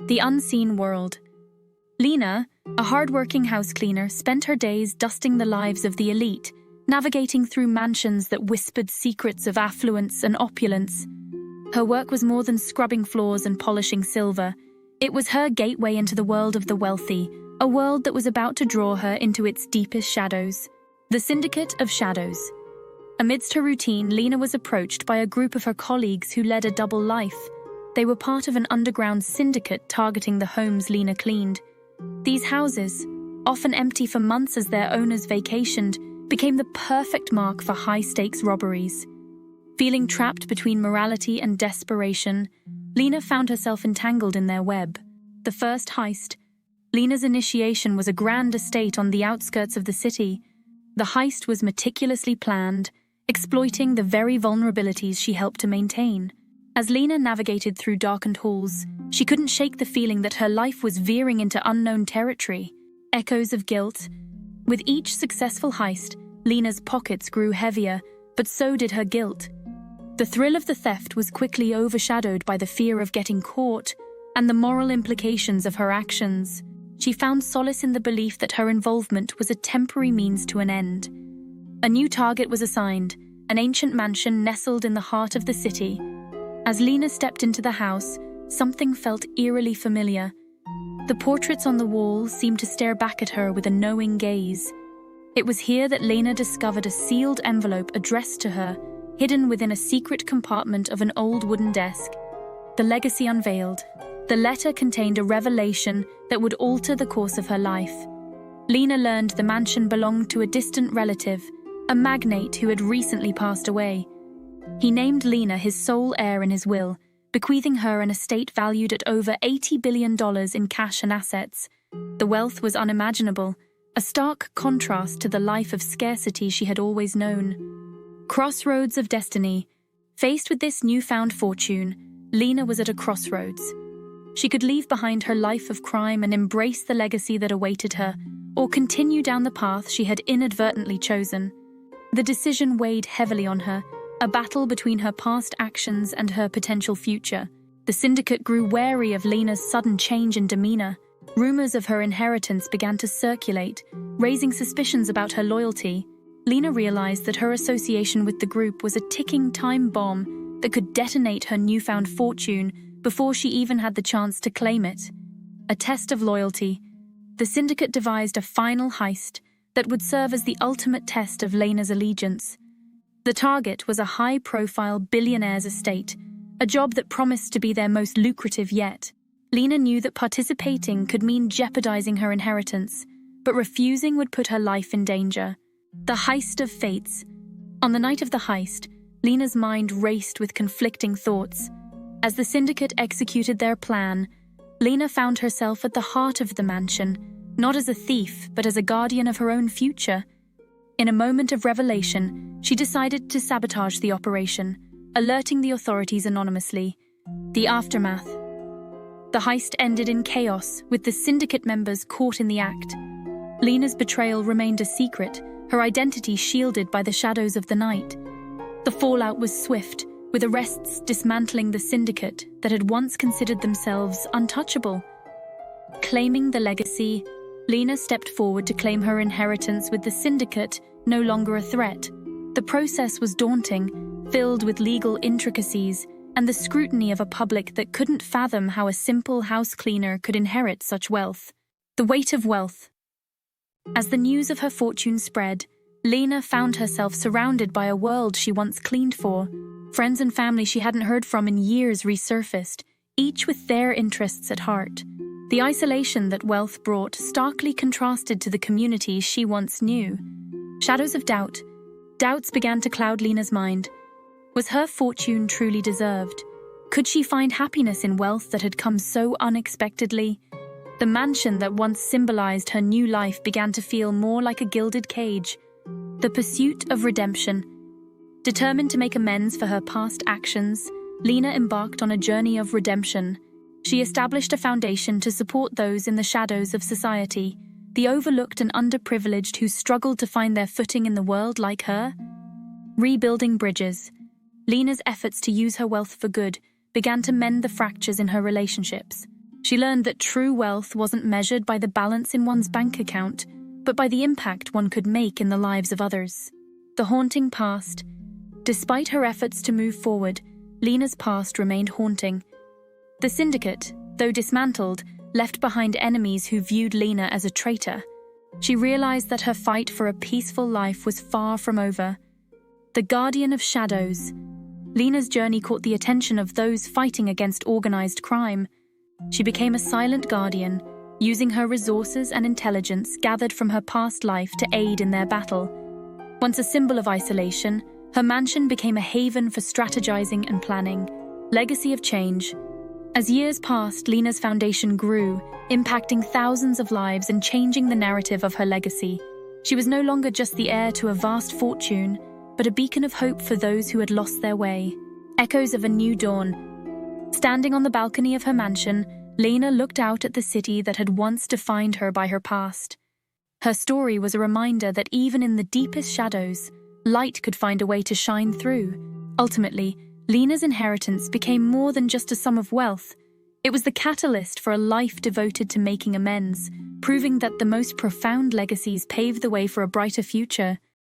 The unseen world. Lena, a hardworking house cleaner, spent her days dusting the lives of the elite, navigating through mansions that whispered secrets of affluence and opulence. Her work was more than scrubbing floors and polishing silver. It was her gateway into the world of the wealthy, a world that was about to draw her into its deepest shadows. The Syndicate of Shadows. Amidst her routine, Lena was approached by a group of her colleagues who led a double life. They were part of an underground syndicate targeting the homes Lena cleaned. These houses, often empty for months as their owners vacationed, became the perfect mark for high-stakes robberies. Feeling trapped between morality and desperation, Lena found herself entangled in their web. The first heist. Lena's initiation was a grand estate on the outskirts of the city. The heist was meticulously planned, exploiting the very vulnerabilities she helped to maintain. As Lena navigated through darkened halls, she couldn't shake the feeling that her life was veering into unknown territory. Echoes of guilt. With each successful heist, Lena's pockets grew heavier, but so did her guilt. The thrill of the theft was quickly overshadowed by the fear of getting caught and the moral implications of her actions. She found solace in the belief that her involvement was a temporary means to an end. A new target was assigned, an ancient mansion nestled in the heart of the city. As Lena stepped into the house, something felt eerily familiar. The portraits on the wall seemed to stare back at her with a knowing gaze. It was here that Lena discovered a sealed envelope addressed to her, hidden within a secret compartment of an old wooden desk. The legacy unveiled. The letter contained a revelation that would alter the course of her life. Lena learned the mansion belonged to a distant relative, a magnate who had recently passed away. He named Lena his sole heir in his will, bequeathing her an estate valued at over $80 billion in cash and assets. The wealth was unimaginable, a stark contrast to the life of scarcity she had always known. Crossroads of destiny. Faced with this newfound fortune, Lena was at a crossroads. She could leave behind her life of crime and embrace the legacy that awaited her, or continue down the path she had inadvertently chosen. The decision weighed heavily on her, a battle between her past actions and her potential future. The syndicate grew wary of Lena's sudden change in demeanor. Rumors of her inheritance began to circulate, raising suspicions about her loyalty. Lena realized that her association with the group was a ticking time bomb that could detonate her newfound fortune before she even had the chance to claim it. A test of loyalty. The syndicate devised a final heist that would serve as the ultimate test of Lena's allegiance. The target was a high-profile billionaire's estate, a job that promised to be their most lucrative yet. Lena knew that participating could mean jeopardizing her inheritance, but refusing would put her life in danger. The heist of fates. On the night of the heist, Lena's mind raced with conflicting thoughts. As the syndicate executed their plan, Lena found herself at the heart of the mansion, not as a thief, but as a guardian of her own future. In a moment of revelation, she decided to sabotage the operation, alerting the authorities anonymously. The aftermath. The heist ended in chaos, with the syndicate members caught in the act. Lena's betrayal remained a secret, her identity shielded by the shadows of the night. The fallout was swift, with arrests dismantling the syndicate that had once considered themselves untouchable. Claiming the legacy, Lena stepped forward to claim her inheritance with the syndicate no longer a threat. The process was daunting, filled with legal intricacies and the scrutiny of a public that couldn't fathom how a simple house cleaner could inherit such wealth. The weight of wealth. As the news of her fortune spread, Lena found herself surrounded by a world she once cleaned for. Friends and family she hadn't heard from in years resurfaced, each with their interests at heart. The isolation that wealth brought starkly contrasted to the community she once knew. Shadows of doubt. Doubts began to cloud Lena's mind. Was her fortune truly deserved? Could she find happiness in wealth that had come so unexpectedly? The mansion that once symbolized her new life began to feel more like a gilded cage. The pursuit of redemption. Determined to make amends for her past actions, Lena embarked on a journey of redemption. She established a foundation to support those in the shadows of society, the overlooked and underprivileged who struggled to find their footing in the world like her. Rebuilding bridges. Lena's efforts to use her wealth for good began to mend the fractures in her relationships. She learned that true wealth wasn't measured by the balance in one's bank account, but by the impact one could make in the lives of others. The haunting past. Despite her efforts to move forward, Lena's past remained haunting. The syndicate, though dismantled, left behind enemies who viewed Lena as a traitor. She realized that her fight for a peaceful life was far from over. The Guardian of Shadows. Lena's journey caught the attention of those fighting against organized crime. She became a silent guardian, using her resources and intelligence gathered from her past life to aid in their battle. Once a symbol of isolation, her mansion became a haven for strategizing and planning. Legacy of change. As years passed, Lena's foundation grew, impacting thousands of lives and changing the narrative of her legacy. She was no longer just the heir to a vast fortune, but a beacon of hope for those who had lost their way. Echoes of a new dawn. Standing on the balcony of her mansion, Lena looked out at the city that had once defined her by her past. Her story was a reminder that even in the deepest shadows, light could find a way to shine through. Ultimately, Lena's inheritance became more than just a sum of wealth. It was the catalyst for a life devoted to making amends, proving that the most profound legacies pave the way for a brighter future.